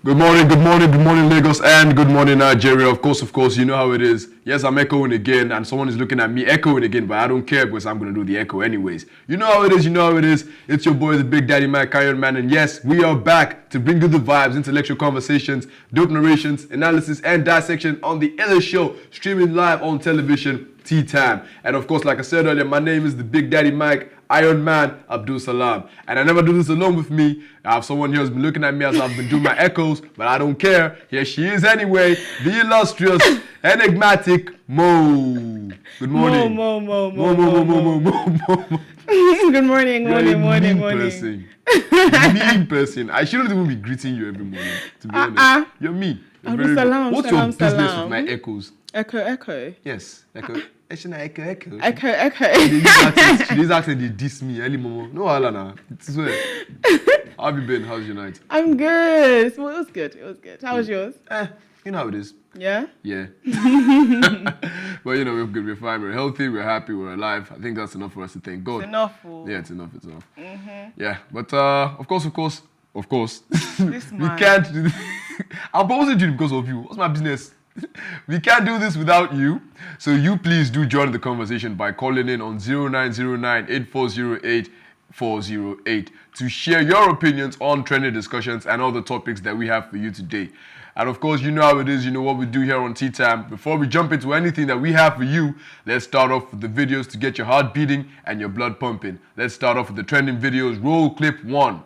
Good morning, Lagos, and good morning, Nigeria. Of course, you know how it is. Yes, I'm echoing again, and someone is looking at me echoing again, but I don't care because I'm going to do the echo anyways. You know how it is. It's your boy, the Big Daddy Mike, Iron Man, and yes, we are back to bring you the vibes, intellectual conversations, dope narrations, analysis, and dissection on the other show, streaming live on television, Tea Time. And of course, like I said earlier, my name is the Big Daddy Mike, Iron Man, Abdul Salam. And I never do this alone with me. I have someone here who's been looking at me as I've been doing my echoes, but I don't care. Here she is anyway, the illustrious, enigmatic Mo. Good morning. Mo. Good morning. Mean person. I shouldn't even be greeting you every morning, to be honest. You're mean. Abdul Salam, what's your business with my echoes? Echo. Yes, echo. Echo. She's asking they diss me early momo. No, Alana. It's well. How have you been? How's your night? I'm good. Well, it was good. How was yours? You know how it is. Yeah? Yeah. But you know, we're good, we're fine, we're healthy, we're happy, we're alive. I think that's enough for us to thank God. It's enough. Yeah, it's enough. Yeah, but of course. This we man. can't do this. I'm proposing to you because of you. What's my business? We can't do this without you. So you please do join the conversation by calling in on 0909-8408-408 to share your opinions on trending discussions and all the topics that we have for you today. And of course, you know how it is, you know what we do here on Tea Time. Before we jump into anything that we have for you, let's start off with the videos to get your heart beating and your blood pumping. Let's start off with the trending videos. Roll clip 1.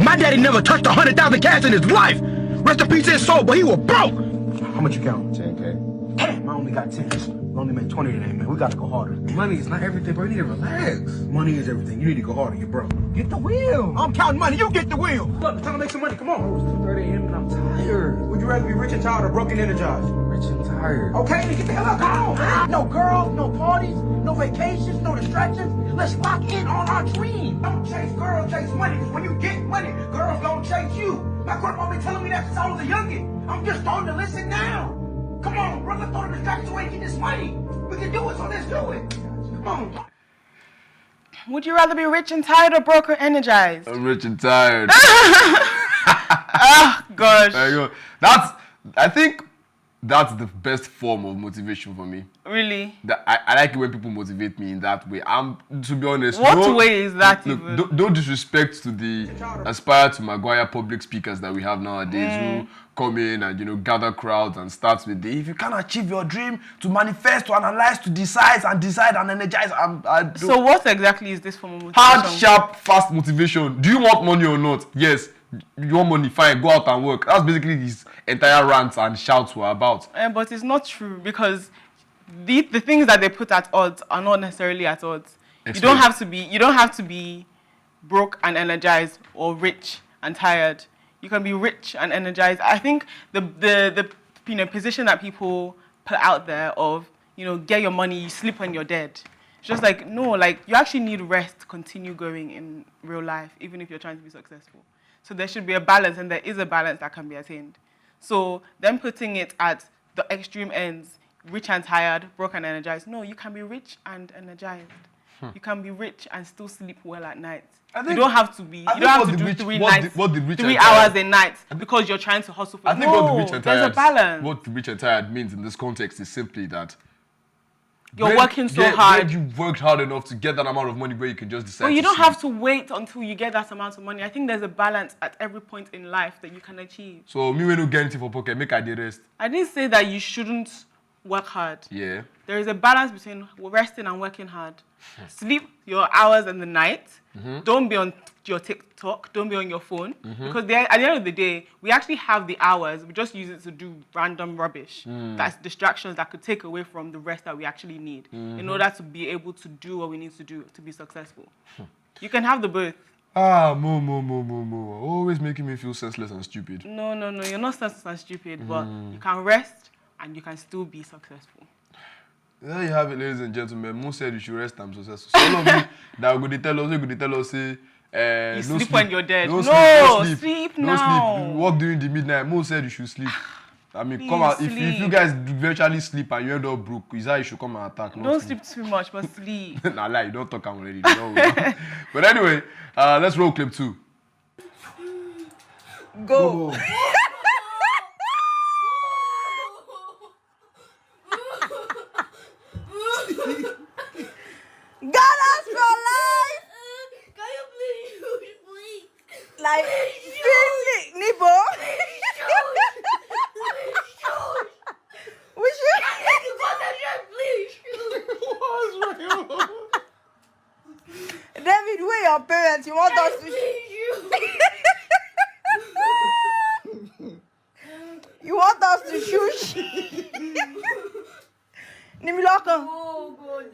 My daddy never touched 100,000 cash in his life. Rest in peace his soul, but he was broke. How much you count? 10K. Damn, I only got 10. We only made 20 today, man. We gotta go harder. Money is not everything, bro. You need to relax. Money is everything. You need to go harder. You're broke. Get the wheel. I'm counting money. You get the wheel. Look, time to make some money. Come on. It's 2:30 a.m. and I'm tired. Would you rather be rich and tired or broke and energized? Rich and tired. Okay, then get the hell up. Go on. No girls, no parties, no vacations, no distractions. Let's lock in on our dream. Don't chase girls, chase money. Because when you get money, girls don't chase you. My grandma been telling me that since I was a youngin'. I'm just starting to listen now. Come on, brother, throw the distractions away and get this money. We can do it, so let's do it. Come on. Would you rather be rich and tired or broke or energized? I'm rich and tired. Oh, gosh. There you go. I think that's the best form of motivation for me. Really? I like it when people motivate me in that way. To be honest. What way is that look, even? Don't disrespect to the Aspire to Maguire public speakers that we have nowadays who come in and, you know, gather crowds and start with if you can't achieve your dream, to manifest, to analyze, to decide and energize. So what exactly is this form of motivation? Hard, sharp, fast motivation. Do you want money or not? Yes. You want money? Fine, go out and work. That's basically his entire rants and shouts were about. But it's not true because the things that they put at odds are not necessarily at odds. You don't have to be broke and energized or rich and tired. You can be rich and energized. I think the position that people put out there of, get your money, you sleep when you're dead. It's just like, no, like you actually need rest to continue going in real life, even if you're trying to be successful. So there should be a balance, and there is a balance that can be attained. So them putting it at the extreme ends, rich and tired, broke and energized. No, you can be rich and energized. You can be rich and still sleep well at night. You don't have to be. You don't have to do 3 hours a night because you're trying to hustle for. I think what the rich and tired. There's a balance. What the rich and tired means in this context is simply that you're working so hard. You worked hard enough to get that amount of money where you can just decide. But you don't have to wait until you get that amount of money. I think there's a balance at every point in life that you can achieve. So me when you get anything for pocket, make I the rest. I didn't say that you shouldn't work hard. Yeah. There is a balance between resting and working hard. Sleep your hours in the night. Don't be on your TikTok. Don't be on your phone. Because at the end of the day, we actually have the hours. We just use it to do random rubbish. That's distractions that could take away from the rest that we actually need in order to be able to do what we need to do to be successful. You can have the both. Mo. Always making me feel senseless and stupid. No. You're not senseless and stupid, but you can rest and you can still be successful. There you have it, ladies and gentlemen. Mo said you should rest and successful. So all of you that go to tell us, say, you sleep when you're dead. No, sleep now. No sleep. You walk during the midnight. Mo said you should sleep. I mean, Please come out. If sleep. you guys eventually sleep and you end up broke, is that you should come and attack. Don't sleep too much, but sleep. Nah, lie. You don't talk already. But anyway, let's roll clip 2. Go. alive. Can you please? Like, seriously, Nibo. We should. David, where your parents? You want us to? You want us to shush? Nimiloko, Oh God.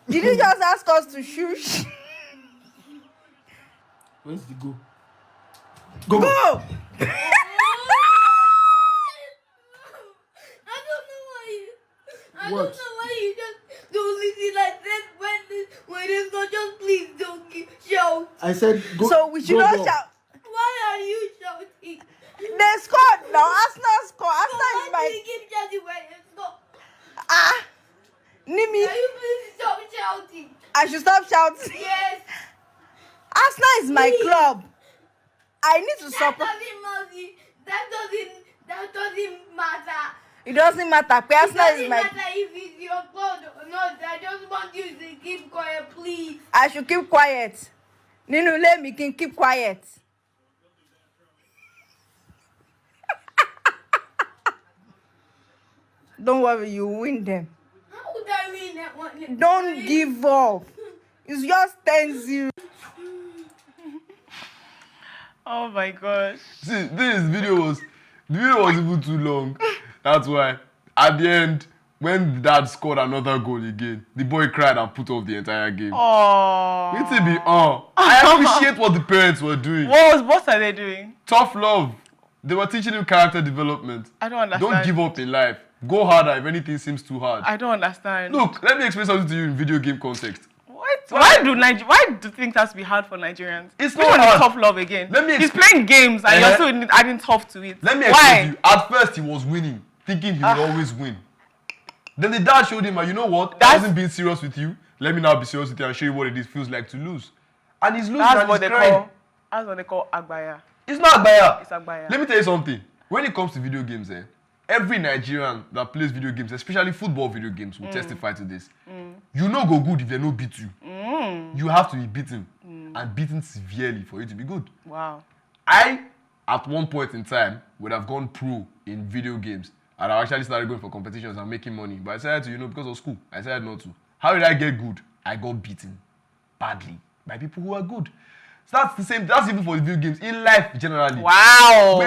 did you just ask us to shush? Where's the go? Go! I don't know What? why you just don't listen like that when it's not just please don't shout. I said go. So we should go, not go. shout. Why are you shouting? They scored now. Arsenal score. Arsenal is Why do my. you keep shouting when it's not? Nimi, Can you please stop shouting? I should stop shouting. Yes. Arsenal is my Please. club. I need to That support. doesn't matter. That doesn't matter. It doesn't matter. It Arsenal doesn't is my. matter if it's your fault or not. I just want you to keep quiet, please. I should keep quiet. Ninu, let me keep quiet. Don't worry, you win them. How would I win that one? Don't give up. It's just 10-0. Oh my gosh. See, the video was even too long. That's why. At the end, when the dad scored another goal again, the boy cried and put off the entire game. Oh. It be I appreciate what the parents were doing. What are they doing? Tough love. They were teaching him character development. I don't understand. Don't give up in life. Go harder if anything seems too hard. I don't understand. Look, let me explain something to you in video game context. What? Why do things have to be hard for Nigerians? It's Which not one is hard. tough love again? Let me He's expl- playing games and you're still adding tough to it. Let me Why? explain to you. At first, he was winning, thinking he would always win. Then the dad showed him, you know what? I wasn't being serious with you. Let me now be serious with you and show you what it feels like to lose. And he's losing That's and what he's they crying. call. That's what they call agbaya. It's not Agbaya. It's Agbaya. Let me tell you something. When it comes to video games, every Nigerian that plays video games, especially football video games, will testify to this. You no go good if they no beat you. You have to be beaten. And beaten severely for you to be good. Wow. I, at one point in time, would have gone pro in video games. And I actually started going for competitions and making money. But I decided to, because of school, I decided not to. How did I get good? I got beaten badly by people who are good. So that's the same. That's even for the video games. In life, generally. Wow.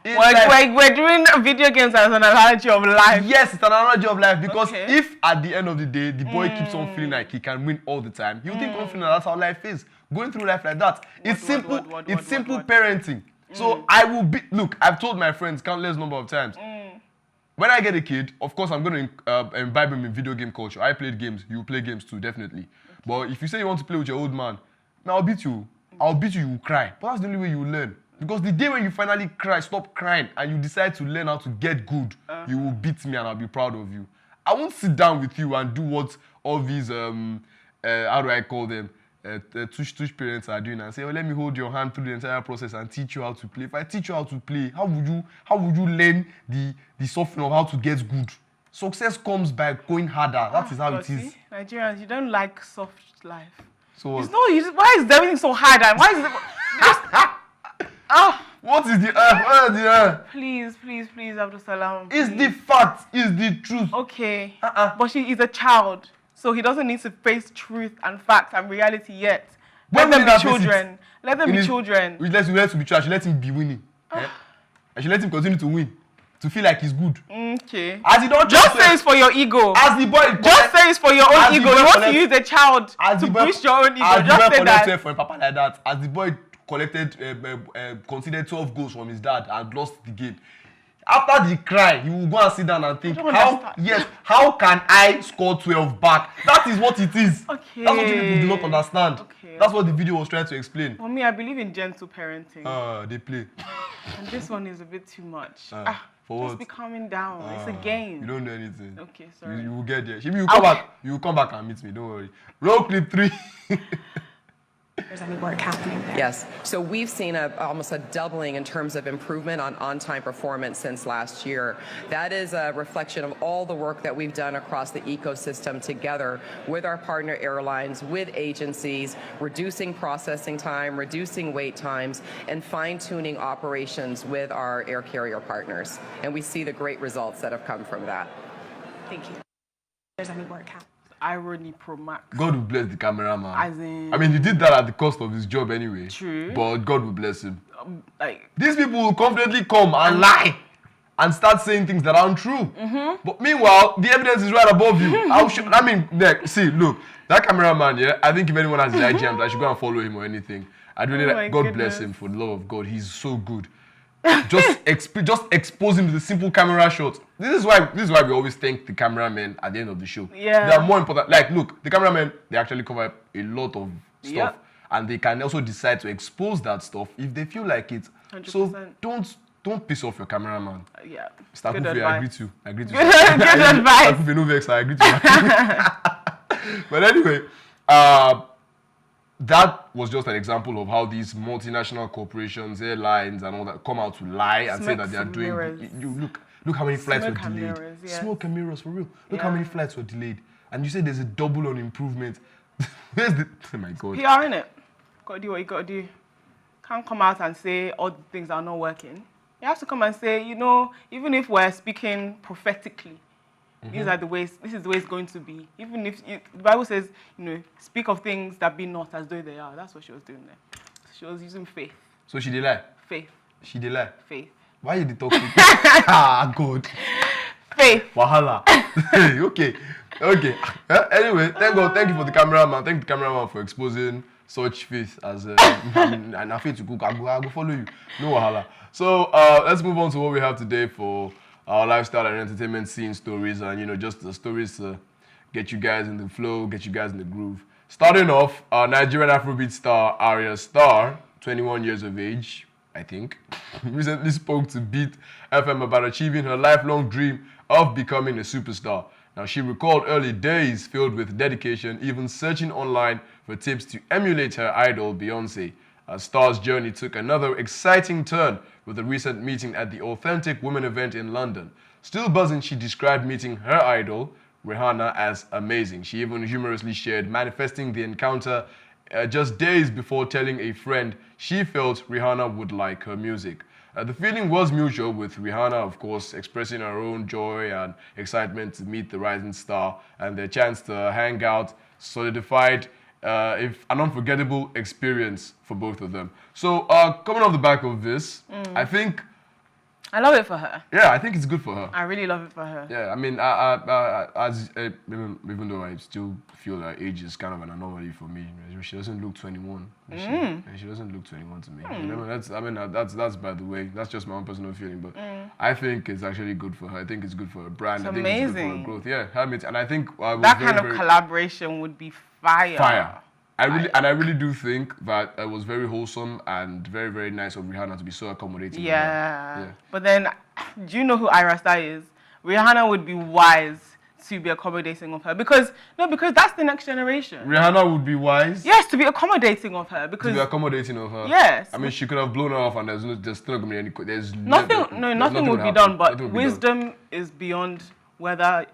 We're doing video games as an analogy of life. Yes, it's an analogy of life because Okay. if at the end of the day the boy keeps on feeling like he can win all the time, he'll think confident that's how life is. Going through life like that. It's simple. It's simple parenting. So I will be. Look, I've told my friends countless number of times. When I get a kid, of course I'm going to imbibe him in video game culture. I played games. You play games too, definitely. But if you say you want to play with your old man, now I'll beat you. I'll beat you. You will cry. But that's the only way you learn. Because the day when you finally stop crying, and you decide to learn how to get good, you will beat me and I'll be proud of you. I won't sit down with you and do what all these, how do I call them, tush parents are doing and say, let me hold your hand through the entire process and teach you how to play. If I teach you how to play, how would you learn the suffering of how to get good? Success comes by going harder. That is how it is. Nigerians, you don't like soft life. So It's no, why is everything so hard? And why is it... what is the what is the Please, Abdul Salam. It's the fact. It's the truth. Okay. But she is a child. So he doesn't need to face truth and fact and reality yet. When Let them will be that face it? children. Let them In be his- children. We let to be true. I should let him be winning. I should let him continue to win. To feel like he's good. Okay. As he don't Just say it's for your ego. As the boy Just say it's for your as own the ego. boy You want to collect- use the child to boost your own ego. As the Just boy say that. collected for a papa like that. As the boy considered 12 goals from his dad and lost the game. After the cry, he will go and sit down and think, I don't understand. how can I score 12 back? That is what it is. Okay. That's what you people do not understand. Okay. That's what the video was trying to explain. For me, I believe in gentle parenting. They play. And this one is a bit too much. For Just what? be calming down. It's a game. You don't know anything. Okay, sorry. You will get there. Shibi, you come back. You will come back and meet me. Don't worry. Roll clip 3. There's any work happening there? Yes. So we've seen almost a doubling in terms of improvement on on-time performance since last year. That is a reflection of all the work that we've done across the ecosystem together with our partner airlines, with agencies, reducing processing time, reducing wait times, and fine-tuning operations with our air carrier partners. And we see the great results that have come from that. Thank you. There's any work happening? Irony Pro Max. God will bless the cameraman. As in, I mean, he did that at the cost of his job anyway. True. But God will bless him. like, These people will confidently come and lie and start saying things that aren't true. But meanwhile, the evidence is right above you. See, look, that cameraman, yeah, I think if anyone has his IGMs, I should go and follow him or anything. I'd really like, God bless him for the love of God. He's so good. Just expose him to the simple camera shots. This is why we always thank the cameramen at the end of the show. Yeah. They are more important. Like, look, the cameramen, they actually cover a lot of stuff. And they can also decide to expose that stuff if they feel like it. 100%. So don't piss off your cameraman. Yeah. Star Good Kufi, advice. I agree to. Good advice. Star Kufi, no vex, I agree to. But anyway, that was just an example of how these multinational corporations, airlines, and all that come out to lie and say that they are doing. You look how many flights were delayed. Smoke and mirrors, for real. Look how many flights were delayed, and you say there's a double on improvement. Where's the? Oh my God. PR, innit? Gotta do what you gotta do. Can't come out and say all the things are not working. You have to come and say, you know, even if we're speaking prophetically, these are the ways. This is the way it's going to be. Even if the Bible says, you know, speak of things that be not as though they are. That's what she was doing there. She was using faith. So she did lie. Faith. She did lie. Faith. Why you did talk? God. Faith. Wahala. Okay. Anyway, thank you for the cameraman. Thank the cameraman for exposing such faith as and I faith to cook. I'll go follow you. No wahala. So let's move on to what we have today for our lifestyle and entertainment scene stories, and you know, just the stories to get you guys in the flow, get you guys in the groove. Starting off, Nigerian Afrobeat star Arya Starr, 21 years of age, I think, recently spoke to Beat FM about achieving her lifelong dream of becoming a superstar. Now, she recalled early days filled with dedication, even searching online for tips to emulate her idol, Beyonce. Star's journey took another exciting turn with a recent meeting at the Authentic Women event in London. Still buzzing, she described meeting her idol, Rihanna, as amazing. She even humorously shared manifesting the encounter just days before telling a friend she felt Rihanna would like her music. The feeling was mutual, with Rihanna, of course, expressing her own joy and excitement to meet the rising star, and their chance to hang out solidified an unforgettable experience for both of them. So, coming off the back of this, I think... I love it for her. Yeah, I think it's good for her. I really love it for her. Yeah, I mean, even though I still feel that age is kind of an anomaly for me, she doesn't look 21. She doesn't look 21 to me. That's by the way, that's just my own personal feeling, but I think it's actually good for her. I think it's good for her brand. It's I think amazing. it's good for her growth. Yeah, and I think that kind of collaboration would be fire. I really do think that it was very wholesome and very, very nice of Rihanna to be so accommodating. Yeah. But then, do you know who Ira Star is? Rihanna would be wise to be accommodating of her because that's the next generation. Rihanna would be wise. Yes, to be accommodating of her because. To be accommodating of her. Yes. I mean, she could have blown her off, and there's still not gonna be any. Nothing would be done. But wisdom is beyond whether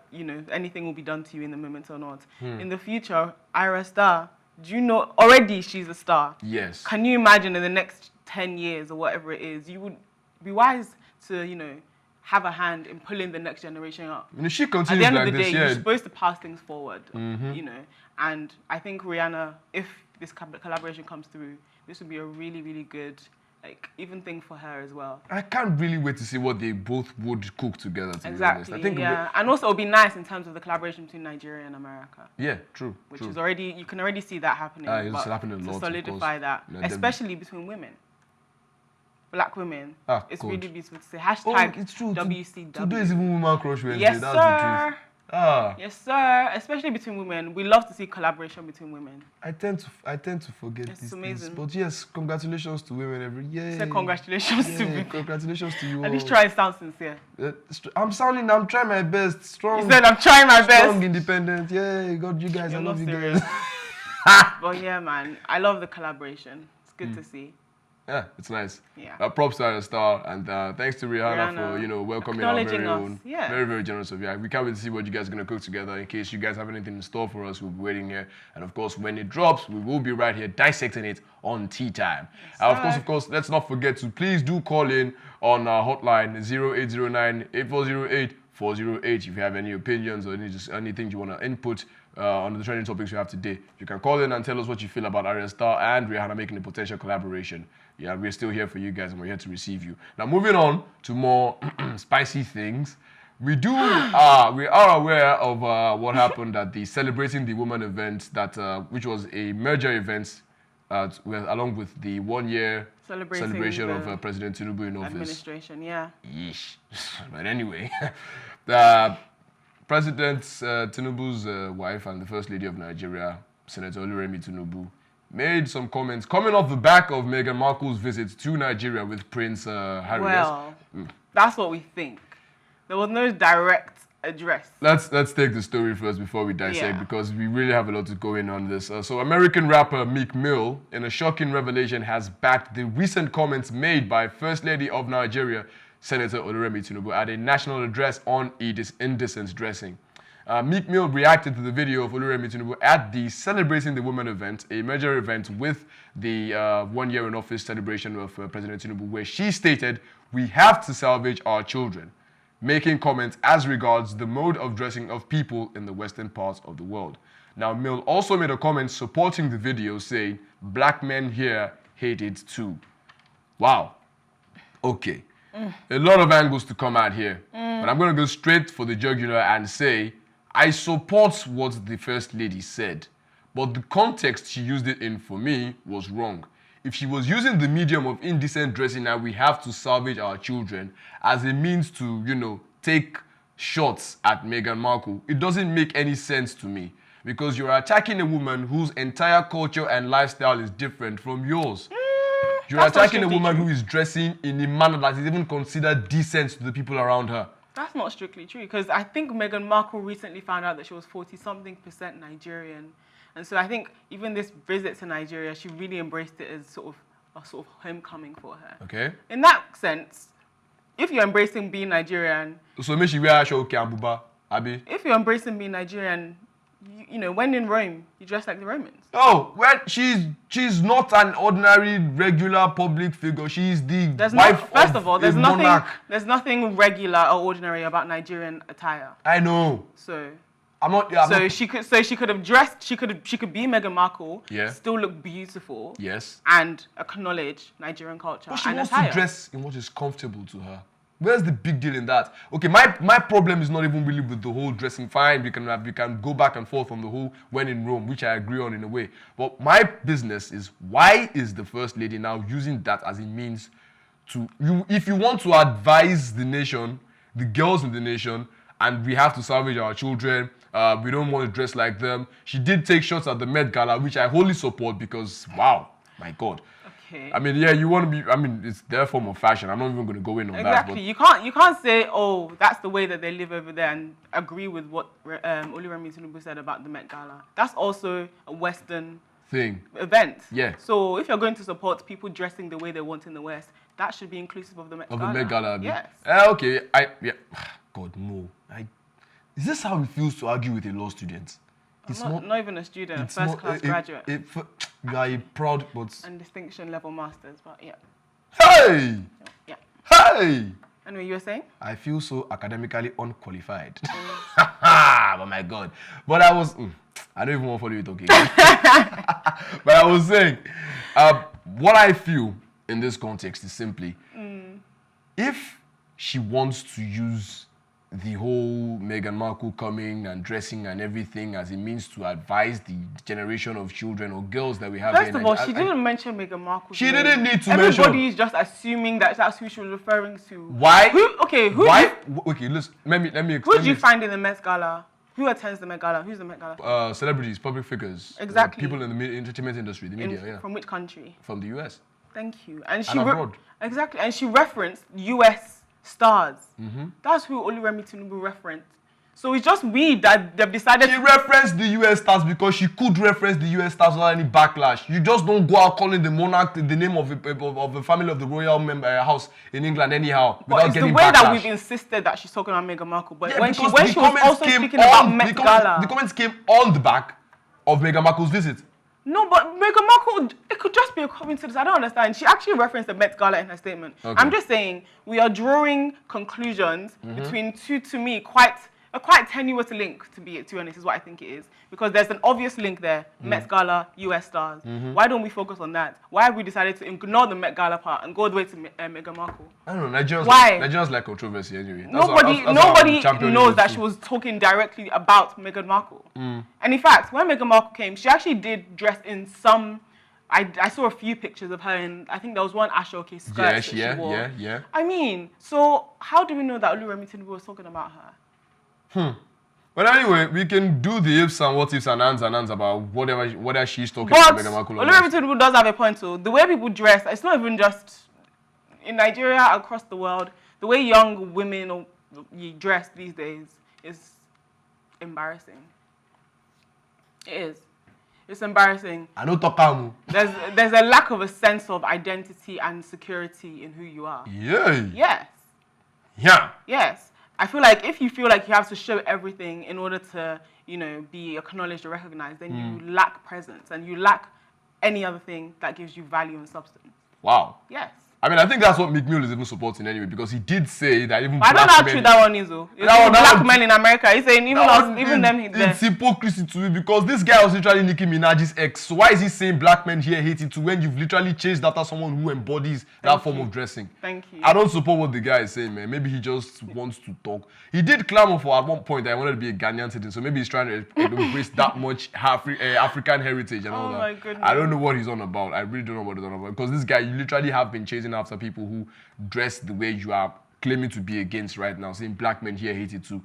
anything will be done to you in the moment or not. In the future, Ira Star. Do you know, already she's a star. Yes. Can you imagine in the next 10 years or whatever it is, you would be wise to, have a hand in pulling the next generation up. She continues at the end like of the this, day, yeah. you're supposed to pass things forward, And I think Rihanna, if this collaboration comes through, this would be a really, really good, even thing for her as well. I can't really wait to see what they both would cook together, to be honest. I think and also it would be nice in terms of the collaboration between Nigeria and America. Yeah, true. Which is already, you can already see that happening. It's happening a lot, to solidify that, especially between women. Black women. It's God. really beautiful to say. Hashtag it's true. WCW. Today is even Woman Crush Wednesday. Yes, That's sir. the truth. Yes, sir. Especially between women. We love to see collaboration between women. I tend to forget these amazing. things. But yes, congratulations to women every year. Say congratulations to women. Congratulations to you all. At least try to sound sincere. I'm trying my best. Strong. You said I'm trying my best. Strong, independent. Yeah, God, you guys, I love you guys. But yeah, man, I love the collaboration. It's good to see. Yeah, it's nice. Yeah. Props to Arya Star, and thanks to Rihanna for welcoming our acknowledging very us. own. Yeah. Very, very generous of you. We can't wait to see what you guys are gonna cook together. In case you guys have anything in store for us, we'll be waiting here. And of course, when it drops, we will be right here dissecting it on Tea Time. Of course, let's not forget to please do call in on our hotline 0809-8408-408 if you have any opinions or anything you want to input on the trending topics we have today. You can call in and tell us what you feel about Arya Star and Rihanna making a potential collaboration. Yeah, we're still here for you guys and we're here to receive you. Now, moving on to more spicy things. We are aware of what happened at the Celebrating the Woman event, which was a major event along with the 1 year celebration of President Tinubu in office. Administration, yeah. Yeesh. But anyway, President Tinubu's wife and the First Lady of Nigeria, Senator Oluremi Tinubu, made some comments coming off the back of Meghan Markle's visit to Nigeria with Prince Harry. Well, that's what we think. There was no direct address. Let's take the story first before we dissect because we really have a lot to go in on this. So American rapper Meek Mill, in a shocking revelation, has backed the recent comments made by First Lady of Nigeria, Senator Oluremi Tinubu, at a national address on indecent dressing. Meek Mill reacted to the video of Oluremi Tinubu at the Celebrating the Woman event, a major event with the 1 year in office celebration of President Tinubu, where she stated, "We have to salvage our children," making comments as regards the mode of dressing of people in the western parts of the world. Now, Mill also made a comment supporting the video, saying, "Black men here hate it too." Wow. Okay. A lot of angles to come out here. But I'm going to go straight for the jugular and say, I support what the First Lady said, but the context she used it in, for me, was wrong. If she was using the medium of indecent dressing and we have to salvage our children as a means to, take shots at Meghan Markle, it doesn't make any sense to me. Because you're attacking a woman whose entire culture and lifestyle is different from yours. You're attacking a woman who is dressing in a manner that is even considered decent to the people around her. That's not strictly true, because I think Meghan Markle recently found out that she was 40-something% Nigerian. And so I think even this visit to Nigeria, she really embraced it as sort of homecoming for her. Okay. In that sense, if you're embracing being Nigerian... So maybe she wear show Buba, Abi? If you're embracing being Nigerian, when in Rome, you dress like the Romans. Oh, well, she's not an ordinary, regular public figure. She's the wife First of all, there's monarch. nothing regular or ordinary about Nigerian attire. I know. So she could have dressed. She could be Meghan Markle. Yeah. Still look beautiful. Yes. And acknowledge Nigerian culture. But she and wants attire. to dress in what is comfortable to her. Where's the big deal in that? Okay, my problem is not even really with the whole dressing. Fine, we can go back and forth on the whole when in Rome, which I agree on in a way. But my business is, why is the First Lady now using that as a means to... if you want to advise the nation, the girls in the nation, and we have to salvage our children, we don't want to dress like them. She did take shots at the Met Gala, which I wholly support because, wow, my God. Okay. I mean, yeah, you want to be... it's their form of fashion. I'm not even going to go in on that. Exactly. You can't say, oh, that's the way that they live over there, and agree with what Oluremi Tinubu said about the Met Gala. That's also a Western event. Yeah. So if you're going to support people dressing the way they want in the West, that should be inclusive of the Met Gala. Of the Met Gala. Yes. Okay. God, no. Is this how it feels to argue with a law student? It's not even a student, first-class graduate. You are a proud but... And distinction-level masters, but yeah. Hey! Yeah. Hey! Anyway, you were saying? I feel so academically unqualified. Oh my God. But I was... I don't even want to follow you talking. But I was saying, what I feel in this context is simply, if she wants to use the whole Meghan Markle coming and dressing and everything as a means to advise the generation of children or girls that we have. First of all, she didn't mention Meghan Markle. She didn't need to mention. Everybody is just assuming that that's who she was referring to. Why? Okay, listen, let me explain. Who did you find in the Met Gala? Who attends the Met Gala? Who's the Met Gala? Celebrities, public figures. Exactly. People in the entertainment industry, the media, yeah. From which country? From the US. Thank you. And abroad. Exactly. And she referenced US stars. That's who Oluremi Tinubu referenced. So it's just we that they've decided She referenced the US stars because she could reference the US stars without any backlash. You just don't go out calling the monarch the name of the family of the royal house in England anyhow But without it's the getting way backlash. that we've insisted that she's talking about Meghan Markle. But Yeah, when she because the was comments also came speaking about on- Met the Gala. comments came on the back of Meghan Markle's visit. No, but Meghan Markle, it could just be a coincidence. I don't understand. She actually referenced the Met Gala in her statement. Okay. I'm just saying we are drawing conclusions between two, to me, a quite tenuous link, to be honest, is what I think it is. Because there's an obvious link there, Met Gala, US stars. Why don't we focus on that? Why have we decided to ignore the Met Gala part and go all the way to Meghan Markle? I don't know, Nigerians like controversy anyway. Nobody knows that she was talking directly about Meghan Markle. And in fact, when Meghan Markle came, she actually did dress in some... I saw a few pictures of her in, I think there was one Ashoke skirt that she wore. Yeah. I mean, so how do we know that Oluremi Tinubu was talking about her? But anyway, we can do the ifs and what ifs and ands about whatever she's talking But about Meghan Markle. Oluremi Tinubu does have a point too. The way people dress, it's not even just in Nigeria, across the world. The way young women dress these days is embarrassing. It is. It's embarrassing. I know Tokamu. There's a lack of a sense of identity and security in who you are. Yeah. Yes. Yeah. Yes. I feel like if you feel like you have to show everything in order to, be acknowledged or recognized, then you lack presence and you lack any other thing that gives you value and substance. Wow. Yes. I mean, I think that's what Meek Mill is even supporting anyway, because he did say that even I don't know black how men... true that one is, though. That Black one- men in America, he's saying even them, It's hypocrisy to me, because this guy was literally Nicki Minaj's ex. So why is he saying black men here hate it too when you've literally chased after someone who embodies that form of dressing? Thank you. I don't support what the guy is saying, man. Maybe he just wants to talk. He did clamor for at one point that he wanted to be a Ghanaian citizen, so maybe he's trying to embrace that much African heritage and all that. My goodness. I don't know what he's on about. I really don't know what he's on about, because this guy, you literally have been chasing after people who dress the way you are claiming to be against right now, saying black men here hate it too.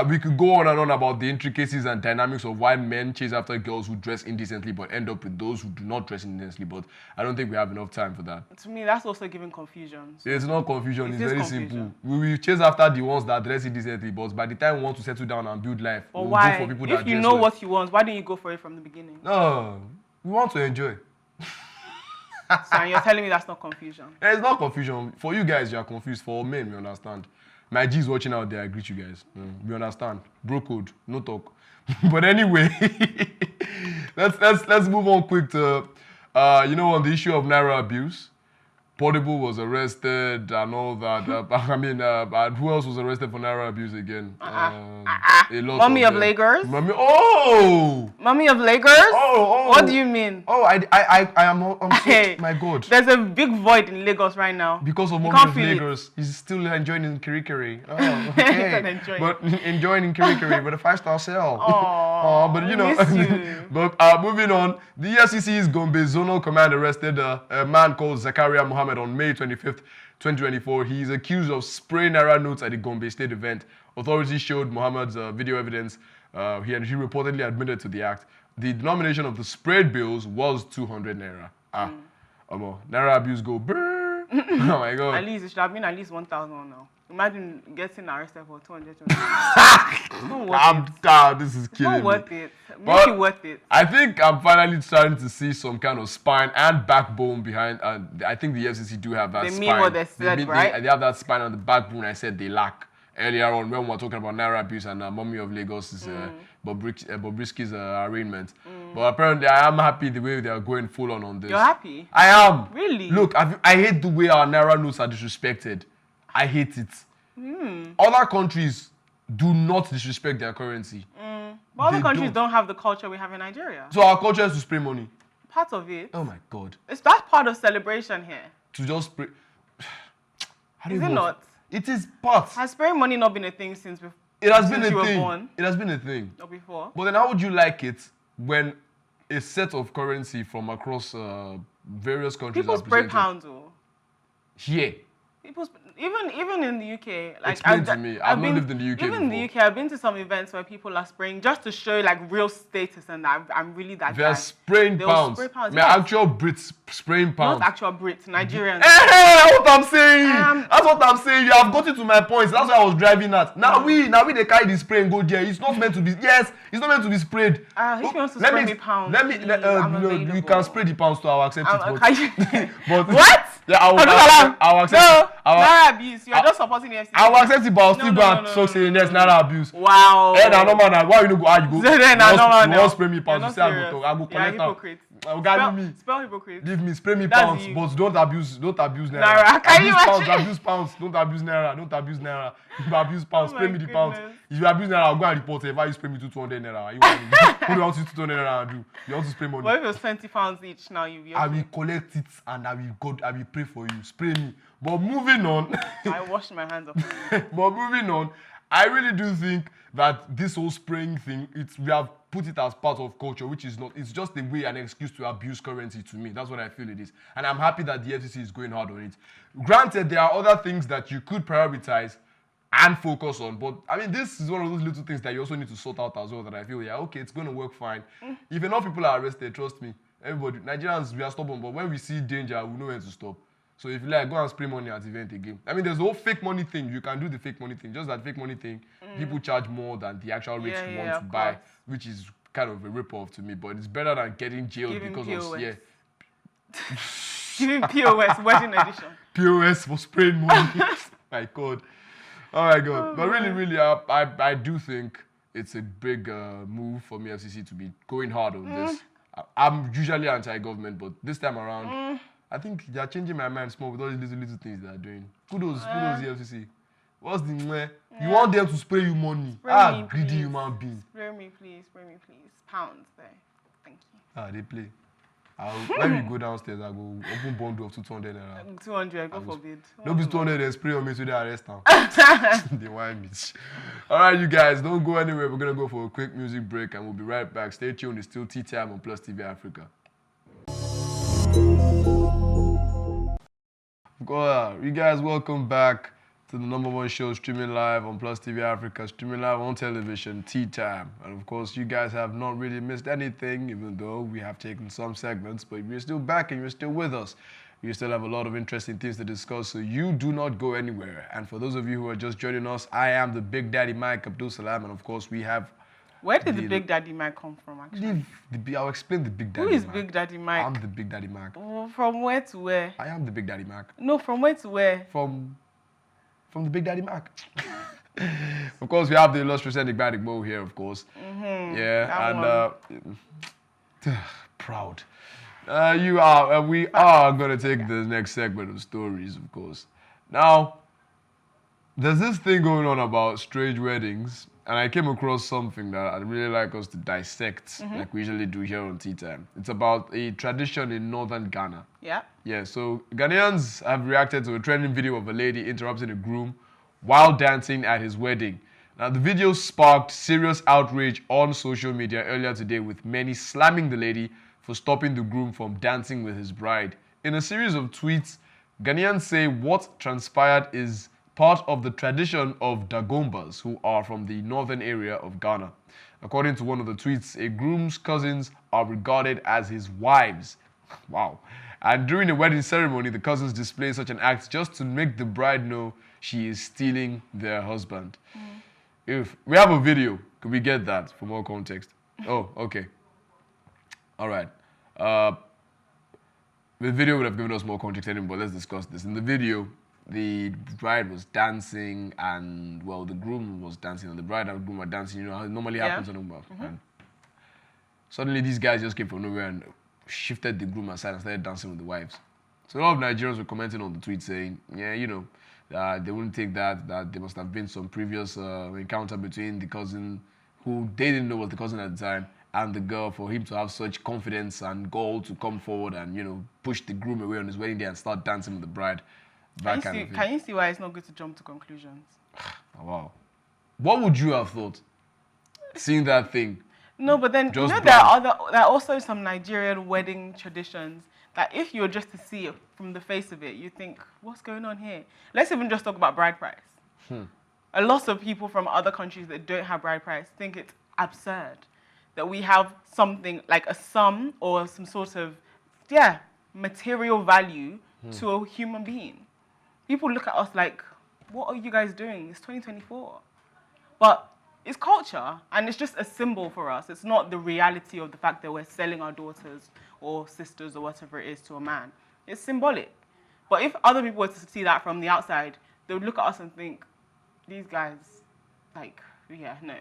We could go on and on about the intricacies and dynamics of why men chase after girls who dress indecently but end up with those who do not dress indecently, but I don't think we have enough time for that. To me, that's also giving confusion. So It's not confusion, It it's is very confusion. simple. We will chase after the ones that dress indecently, but by the time we want to settle down and build life, or we'll why? go for people that If you dress know well. what you want, why didn't you go for it from the beginning? No, we want to enjoy. So you're telling me that's not confusion? It's not confusion. For you guys, you are confused. For men, we understand. My G's watching out there, I greet you guys. We understand. Bro code, no talk. But anyway, let's move on quick to on the issue of Naira abuse. Portable was arrested and all that. Who else was arrested for Naira abuse again? A lot Mummy of them. Lagos? Mummy of Lagos? Oh. What do you mean? Oh, I'm so, Hey, my God. There's a big void in Lagos right now. Because of You Mummy can't of feel it. Lagos, he's still enjoying in Kirikiri. Oh, He's okay. not enjoying. But enjoying in Kirikiri, but a 5-star sale. Aw, But I miss you. but moving on, the EFCC's Gombe Zonal Command arrested a man called Zakaria Mohammed on May 25th, 2024. He is accused of spraying Naira notes at the Gombe State event. Authorities showed Mohammed's video evidence. He reportedly admitted to the act. The denomination of the sprayed bills was 200 Naira. Naira abuse go brrr. Oh my God. At least it should have been at least 1,000 now. Imagine getting arrested for 200. It's not worth it. This is It's killing not me. worth it. But Make it worth it. I think I'm finally starting to see some kind of spine and backbone behind. I think the FCC do have that They spine. mean what they said, right? They have that spine on the backbone. I said they lack earlier on when we were talking about Naira abuse and Mummy of Lagos' Bobrisky's arraignment. But apparently, I am happy the way they are going full on this. You're happy? I am. Really? Look, I hate the way our Naira notes are disrespected. I hate it. Other countries do not disrespect their currency. But other They countries don't. don't have the culture we have in Nigeria. So our culture is to spray money. Part of it. Oh my God. That's part of celebration here. To just spray. How do Is you it want- not? It is part. Has spraying money not been a thing since before? It has been since you a were thing. born? It has been a thing. Or before? But then how would you like it when a set of currency from across various countries People are spray presented pounds, or here? people. Even in the UK, like Explain to me. I've not lived in the UK Even in the UK, I've been to some events where people are spraying just to show like real status and that I'm really that They're guy. spraying They'll pounds. spray pounds, Man, yes. actual Brits spraying pounds. Not actual Brits, Nigerians. That's what I'm saying. That's what I'm saying. You have gotten to my points. That's what I was driving at. Now we they carry the spray and go there. It's not meant to be. Yes, it's not meant to be sprayed. If you want to spray me pounds, let me. please, I'm available. You can spray the pounds to our accept it. But What? Yeah, I'll accept. No, Naira abuse. You are just supporting the FCC. I will accept it, but I'll still No, go and no, so saying there's Naira abuse. Wow. And I know man, why you no go? How you go? Then I know man. You won't spray me pounds. You're You say I not go talk. I go serious. You're a collect out. hypocrite. Give me. Spell hypocrite. Give me, spray me That's pounds, you. but don't abuse Naira. Naira, can you Abuse pounds, imagine? abuse pounds, don't abuse Naira, don't abuse Naira. If you abuse pounds, Oh spray my me the pounds. goodness. If you abuse Naira, I'll go and report it. If you spray me to 200 Naira, what do you want to 200 Naira and do? You want to spray money? What if it was 20 pounds each now? You'll be okay. I will collect it and I will pray for you. Spray me. But moving on. I washed my hands off. But moving on, I really do think that this whole spraying thing, we have put it as part of culture, which is not. It's just a way, an excuse to abuse currency to me. That's what I feel it is. And I'm happy that the FCC is going hard on it. Granted, there are other things that you could prioritize and focus on. But, I mean, this is one of those little things that you also need to sort out as well that I feel, yeah, okay, it's going to work fine. If enough people are arrested, trust me, everybody, Nigerians, we are stubborn, but when we see danger, we know when to stop. So if you like, go and spray money at the event again. I mean, there's the whole fake money thing. You can do the fake money thing. Just that fake money thing, people charge more than the actual rich want to buy, which is kind of a rip-off to me. But it's better than getting jailed because of, yeah. Giving POS, wedding edition. POS for spraying money. My God. Oh my God. But really, I do think it's a big move for me, FCC, to be going hard on this. I'm usually anti-government, but this time around, I think they are changing my mind small with all these little things they are doing. Kudos, the FCC. What's the meh? You want them to spray you money? Spray me, greedy please. human being. Spray me, please. Pounds there. Thank you. They play. When we go downstairs, I go open bundle of 200 naira. 200, God forbid. Don't be 200 and spray on me so they arrest them. They want me. All right, you guys, don't go anywhere. We're going to go for a quick music break and we'll be right back. Stay tuned. It's still Tea Time on PlusTvAfrica. You guys, welcome back to the #1 show streaming live on PlusTvAfrica, streaming live on television, Tea Time. And of course, you guys have not really missed anything, even though we have taken some segments, but you're still back and you're still with us. You still have a lot of interesting things to discuss, so you do not go anywhere. And for those of you who are just joining us, I am the Big Daddy Mike Abdul Salam, and of course, we have... Where did the Big Daddy Mike come from, actually? I'll explain the Big Daddy Who is Mac. Big Daddy Mike? I'm the Big Daddy Mac. From where to where? I am the Big Daddy Mac. No, from where to where? From the Big Daddy Mac. Of course, we have the illustrious Enigmatic Mo here, of course. Yeah, and proud. We are going to take the next segment of stories, of course. Now, there's this thing going on about strange weddings, and I came across something that I'd really like us to dissect, like we usually do here on Tea Time. It's about a tradition in northern Ghana. Yeah. Yeah, so Ghanaians have reacted to a trending video of a lady interrupting a groom while dancing at his wedding. Now, the video sparked serious outrage on social media earlier today, with many slamming the lady for stopping the groom from dancing with his bride. In a series of tweets, Ghanaians say what transpired is part of the tradition of Dagombas, who are from the northern area of Ghana. According to one of the tweets, a groom's cousins are regarded as his wives. Wow. And during the wedding ceremony, the cousins display such an act just to make the bride know she is stealing their husband. If we have a video, could we get that for more context? Oh, okay. All right. The video would have given us more context anyway, but let's discuss this. In the video, the bride was dancing and, well, the groom was dancing and the bride and the groom were dancing. You know how it normally happens on a wedding. And suddenly these guys just came from nowhere and shifted the groom aside and started dancing with the wives. So a lot of Nigerians were commenting on the tweet saying, yeah, you know, they wouldn't take that there must have been some previous encounter between the cousin, who they didn't know was the cousin at the time, and the girl, for him to have such confidence and gall to come forward and, you know, push the groom away on his wedding day and start dancing with the bride. Can you see why it's not good to jump to conclusions? Oh, wow. What would you have thought, seeing that thing? No, but then, you know, Just there are also some Nigerian wedding traditions that if you were just to see it from the face of it, you think, what's going on here? Let's even just talk about bride price. A lot of people from other countries that don't have bride price think it's absurd that we have something like a sum or some sort of, material value to a human being. People look at us like, what are you guys doing? It's 2024. But it's culture, and it's just a symbol for us. It's not the reality of the fact that we're selling our daughters or sisters or whatever it is to a man. It's symbolic. But if other people were to see that from the outside, they would look at us and think, these guys, like, no.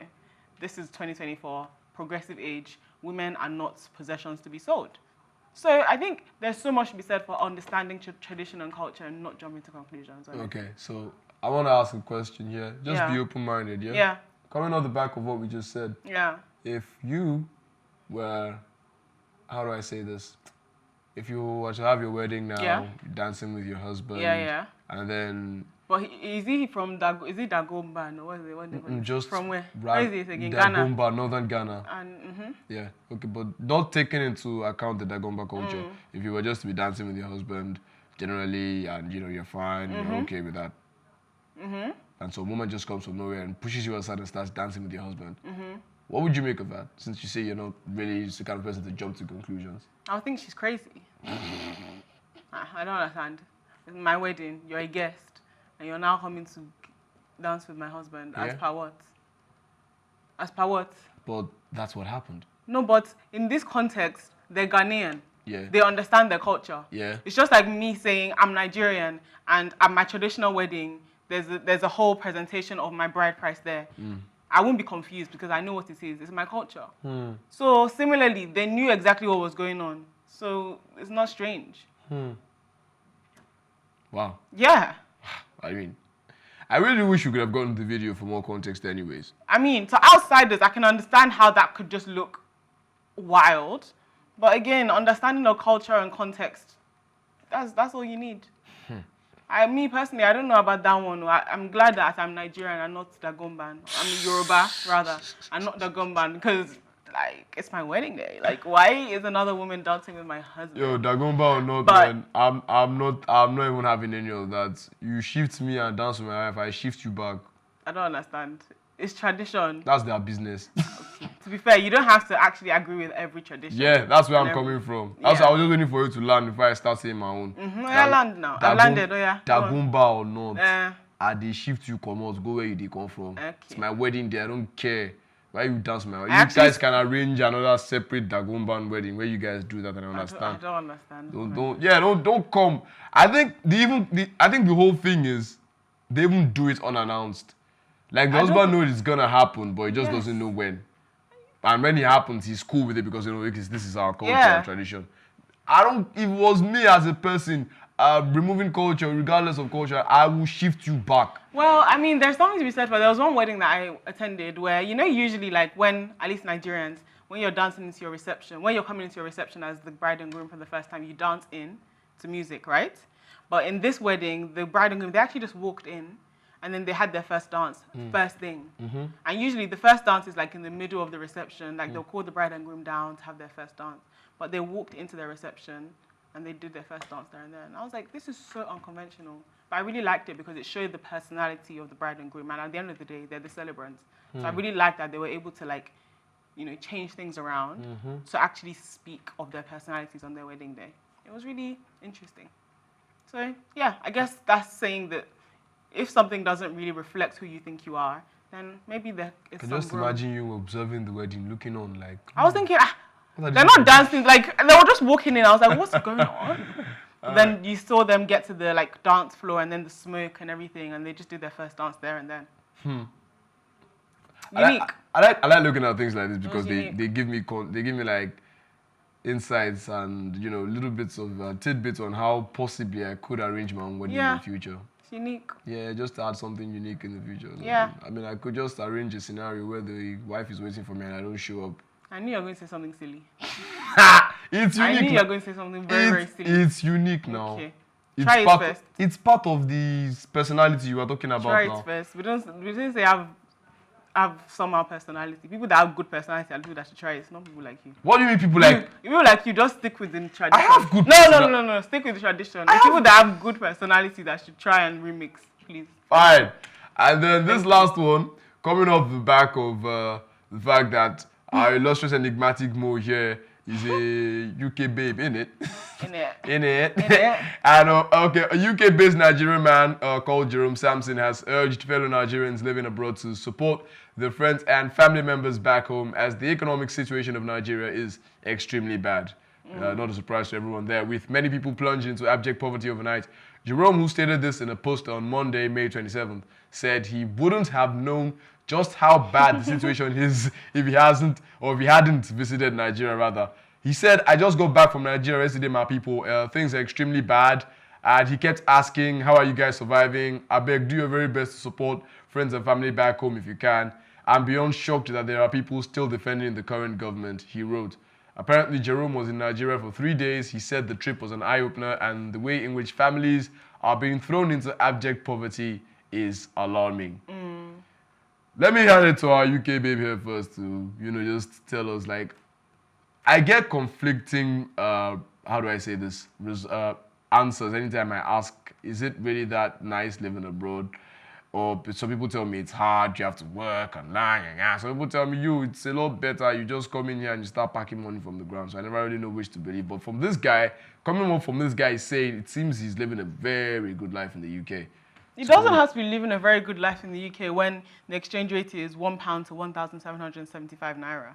This is 2024, progressive age. Women are not possessions to be sold. So I think there's so much to be said for understanding tradition and culture and not jumping to conclusions. Okay, so I want to ask a question here. Just be open-minded, yeah? Yeah. Coming off the back of what we just said. Yeah. If you were, how do I say this? If you were to have your wedding now, dancing with your husband. Yeah. And then... But is he from Dagomba? No, what is it? Just from where? Where is it again? Ghana? Dagomba, northern Ghana. And, Yeah, okay, but not taking into account the Dagomba culture. If you were just to be dancing with your husband generally and, you're fine, you're okay with that. And so a woman just comes from nowhere and pushes you aside and starts dancing with your husband. What would you make of that, since you say you're not really the kind of person to jump to conclusions? I would think she's crazy. I don't understand. It's my wedding, you're a guest, and you're now coming to dance with my husband. As per what? As per what? But that's what happened. No, but in this context, they're Ghanaian. Yeah. They understand their culture. Yeah. It's just like me saying I'm Nigerian, and at my traditional wedding, there's a whole presentation of my bride price there. I won't be confused because I know what it is. It's my culture. So similarly, they knew exactly what was going on. So it's not strange. Wow. Yeah. I mean, I really wish you could have gotten the video for more context anyways. I mean, to outsiders, I can understand how that could just look wild. But again, understanding the culture and context, that's all you need. Me personally, I don't know about that one. I'm glad that I'm Nigerian and not Dagomban. I'm Yoruba, rather, and not Dagomban, because, like, it's my wedding day. Like, why is another woman dancing with my husband? Yo, Dagomba or not, man, I'm not even having any of that. You shift me and dance with my wife, I shift you back. I don't understand. It's tradition. That's their business. To be fair, you don't have to actually agree with every tradition. Yeah, that's where I'm coming from. I was just waiting for you to land before I start saying my own. I land now. I've landed, Dagomba or not, I dey shift you come out, go where you dey come from. Okay. It's my wedding day, I don't care. Why you dance my wedding? You guys can arrange another separate Dagomban wedding where you guys do that, and I understand. I don't understand. Don't come. I think the whole thing is they even do it unannounced. Like the husband knows it's gonna happen, but he just doesn't know when. And when it happens, he's cool with it because this is our culture and tradition. If it was me as a person, removing culture, regardless of culture, I will shift you back. Well, I mean, there's something to be said for. There was one wedding that I attended where, usually like when, at least Nigerians, when you're dancing into your reception, when you're coming into your reception as the bride and groom for the first time, you dance in to music, right? But in this wedding, the bride and groom, they actually just walked in and then they had their first dance, first thing. And usually the first dance is like in the middle of the reception, like they'll call the bride and groom down to have their first dance. But they walked into their reception and they did their first dance there and then. And I was like, this is so unconventional. But I really liked it because it showed the personality of the bride and groom. And at the end of the day, they're the celebrants. So I really liked that they were able to like, change things around to actually speak of their personalities on their wedding day. It was really interesting. So yeah, I guess that's saying that if something doesn't really reflect who you think you are, then maybe there is some just imagine you observing the wedding, looking on like... I was thinking, they're not dancing, like, they were just walking in. I was like, what's going on? Then you saw them get to the, like, dance floor and then the smoke and everything, and they just did their first dance there and then. Unique. I like looking at things like this because they give me like insights and, little bits of tidbits on how possibly I could arrange my own wedding in the future. Unique. Yeah, just to add something unique in the future. Yeah. I mean, I could just arrange a scenario where the wife is waiting for me and I don't show up. I knew you were going to say something silly. It's unique. I knew you were going to say something very silly. It's unique now. Okay. Try it first. It's part of the personality you were talking about now. Try it first. We didn't say I have have somehow personality. People that have good personality are people that should try it. It's not people like you. What do you mean people like? People like you just stick with the tradition. I have good No. Stick with the tradition. It's people that have good personality that should try and remix, please. Fine. And then this last one, coming off the back of the fact that our illustrious enigmatic Mo here is a UK babe, innit? Innit? And okay, a UK-based Nigerian man called Jerome Sampson has urged fellow Nigerians living abroad to support their friends and family members back home as the economic situation of Nigeria is extremely bad. Not a surprise to everyone there. With many people plunging into abject poverty overnight, Jerome, who stated this in a post on Monday, May 27th, said he wouldn't have known just how bad the situation is if he hadn't visited Nigeria, rather. He said, I just got back from Nigeria yesterday, my people. Things are extremely bad. And he kept asking, how are you guys surviving? I beg, do your very best to support friends and family back home if you can. I'm beyond shocked that there are people still defending the current government, he wrote. Apparently, Jerome was in Nigeria for 3 days. He said the trip was an eye-opener and the way in which families are being thrown into abject poverty is alarming. Let me hand it to our UK babe here first to, just tell us, like, I get conflicting, how do I say this, answers anytime I ask, is it really that nice living abroad? Or some people tell me it's hard, you have to work and learn. Some people tell me, it's a lot better, you just come in here and you start packing money from the ground. So I never really know which to believe. But from this guy, coming up from this guy saying, it seems he's living a very good life in the UK. He doesn't have to be living a very good life in the UK when the exchange rate is £1 to 1,775 naira.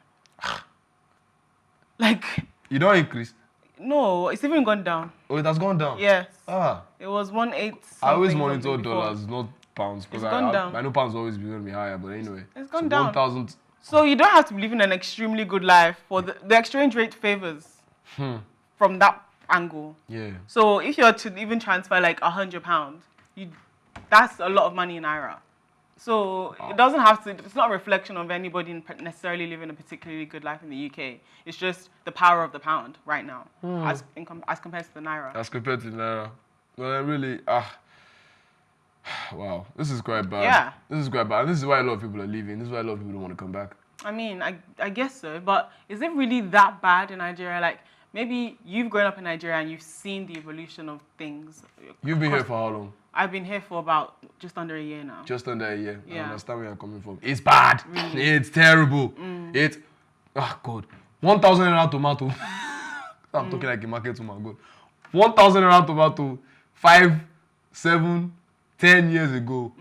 Like... You don't increase? No, it's even gone down. Oh, it has gone down? Yes. Ah. It was 1.8. I always monitor dollars, not pounds. It's gone down. I know pounds always going to be higher, but anyway. It's gone down. 1,000. So you don't have to be living an extremely good life. For the exchange rate favors from that angle. Yeah. So if you're to even transfer like £100, that's a lot of money in naira. So it doesn't have to, it's not a reflection of anybody necessarily living a particularly good life in the UK. It's just the power of the pound right now as compared to the naira. As compared to the naira. Well, really, wow, this is quite bad. Yeah. This is quite bad. And this is why a lot of people are leaving. This is why a lot of people don't want to come back. I mean, I guess so. But is it really that bad in Nigeria? Like, maybe you've grown up in Nigeria and you've seen the evolution of things. You've been here for how long? I've been here for about just under a year now. Just under a year. Yeah. I understand where you're coming from. It's bad. Really? It's terrible. It's, God. 1,000 naira tomato. I'm talking like a market woman. God. 1,000 naira tomato 5, 7, 10 years ago.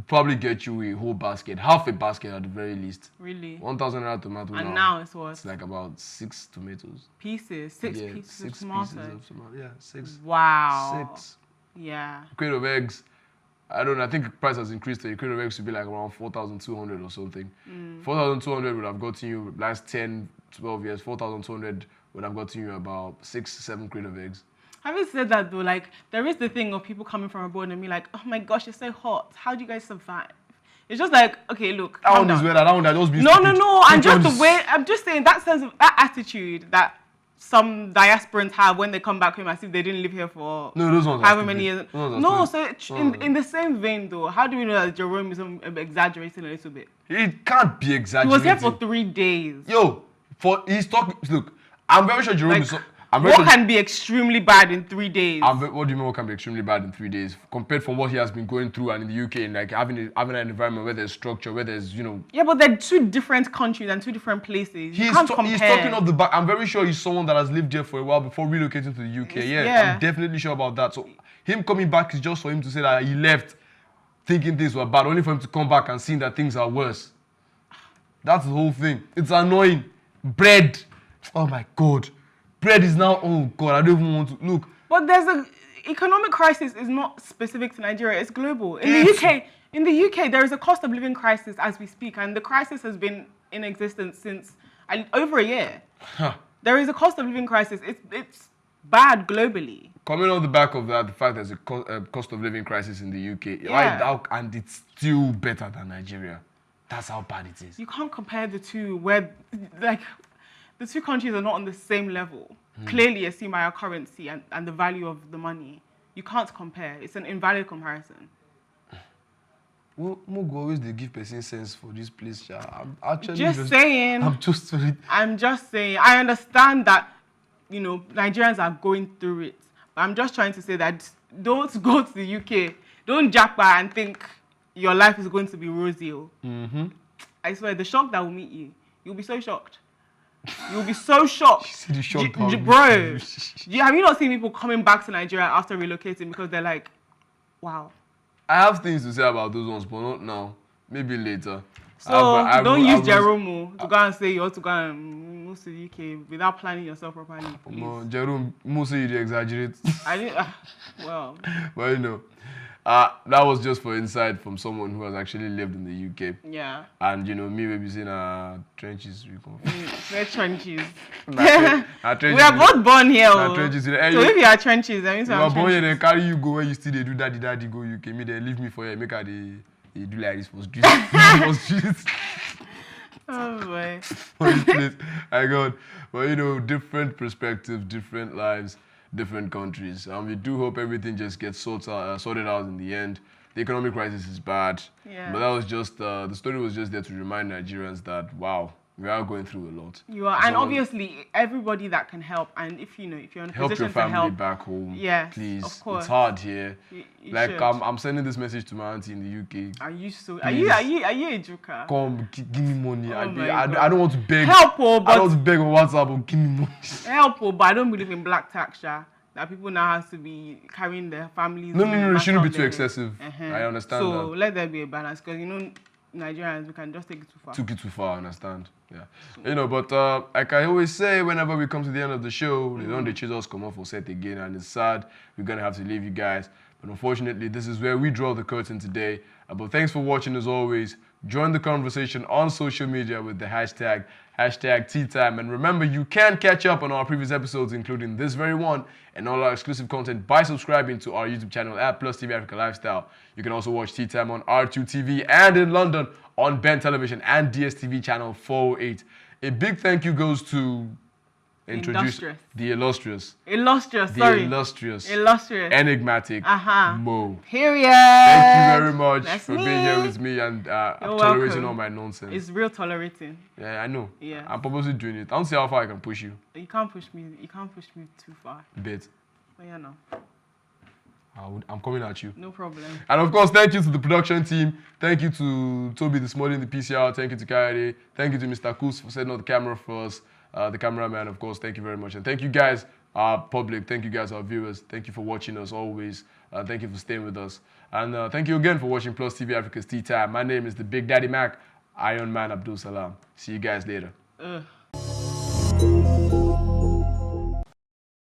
Probably get you a whole basket. Half a basket at the very least. Really? 1,000 naira tomato. And now it's what? It's like about 6 tomatoes. Pieces? 6 Yeah, pieces 6 of tomatoes? pieces of tomato. Yeah, 6. Wow. 6. Yeah. A crate of eggs. I don't know. I think the price has increased. A crate of eggs should be like around 4,200 or something. 4,200 would have gotten you last 10, 12 years. 4,200 would have gotten you about 6, 7 crate of eggs. Having said that though, like, there is the thing of people coming from abroad and be like, oh my gosh, it's so hot. How do you guys survive? It's just like, okay, look. That one is weird. That one that just be No. And just one's... the way, I'm just saying that sense of, that attitude that some diasporans have when they come back home as if they didn't live here for those ones however many years. No, so in the same vein though, how do we know that Jerome is exaggerating a little bit? It can't be He exaggerating. was here for 3 days. Yo, he's talking. Look, I'm very sure Jerome Like, is. What can be extremely bad in 3 days? What do you mean what can be extremely bad in 3 days? Compared from what he has been going through and in the UK, and like having an environment where there's structure, where there's, Yeah, but they're 2 different countries and 2 different places. You can't compare. He's talking off the back. I'm very sure he's someone that has lived here for a while before relocating to the UK. Yeah, I'm definitely sure about that. So him coming back is just for him to say that he left thinking things were bad, only for him to come back and seeing that things are worse. That's the whole thing. It's annoying. Bread. Oh my God. Bread is now, oh God, I don't even want to look. But there's an economic crisis is not specific to Nigeria, it's global. In the UK, there is a cost of living crisis as we speak, and the crisis has been in existence since over a year. There is a cost of living crisis. It's bad globally. Coming on the back of that, the fact there's a cost of living crisis in the UK, and it's still better than Nigeria. That's how bad it is. You can't compare the two where, like, the 2 countries are not on the same level. Clearly, you see my currency and the value of the money. You can't compare. It's an invalid comparison. Mugu always they give person sense for this place. Sha. I'm actually Just saying. I'm just I'm just saying. I understand that, you know, Nigerians are going through it. But I'm just trying to say that don't go to the UK. Don't jackpot and think your life is going to be rosy. Mm-hmm. I swear, the shock that will meet you, you'll be so shocked. You'll be so shocked. See the shock Bro, have you not seen people coming back to Nigeria after relocating because they're like, wow. I have things to say about those ones, but not now. Maybe later. So don't use Jerome to go and say you want to go and move to the UK without planning yourself properly. No, Jerome, mostly you exaggerate. I didn't. Well. But you know, that was just for insight from someone who has actually lived in the UK. Yeah. And you know, me maybe saying trenches. We're trenches. Trenches. We are both born here. Trenches. So if you are trenches, that means you are born here, then carry you go when you still they do daddy go UK. Me they leave me for here. Make her they do like this for streets. Oh boy. I got, but you know, different perspectives, different lives, different countries. And we do hope everything just gets sorted out in the end. The economic crisis is bad, but that was just the story was just there to remind Nigerians that wow, we are going through a lot. You are, and obviously everybody that can help, and if you're in a position to help, help your family back home. Yes, please. of course. It's hard here. You like should. I'm sending this message to my auntie in the UK. Are you so? Are you a joker? Come, give me money. Oh I don't want to beg. Help, but I don't want to beg on WhatsApp, but give me money. Help, but I don't believe in black tax, that people now have to be carrying their families. No, it shouldn't be too excessive. I understand that. So let there be a balance, because you know, Nigerians, we can just take it too far. Took it too far, I understand. Yeah. You know, but like I always say, whenever we come to the end of the show, they choose us come off for set again, and it's sad. We're gonna have to leave you guys. But unfortunately, this is where we draw the curtain today. But thanks for watching as always. Join the conversation on social media with the hashtag #TeaTime. And remember, you can catch up on our previous episodes, including this very one, and all our exclusive content by subscribing to our YouTube channel at PlusTvAfrica Lifestyle. You can also watch Tea Time on R2TV and in London on Ben Television and DSTV channel 408. A big thank you goes to the illustrious, enigmatic Mo. Period. Thank you very much for being here with me and tolerating all my nonsense. It's real tolerating. Yeah, I know. Yeah. I'm purposely doing it. I don't see how far I can push you. You can't push me. You can't push me too far. A bit. But yeah, no. I'm coming at you. No problem. And of course, thank you to the production team. Thank you to Toby this morning, the PCR. Thank you to Kaide. Thank you to Mr. Kus for setting up the camera for us. The cameraman, of course, thank you very much. And thank you guys, our public. Thank you guys, our viewers. Thank you for watching us always. Thank you for staying with us. And thank you again for watching Plus TV Africa's Tea Time. My name is the Big Daddy Mac, Iron Man Abdul Salam. See you guys later.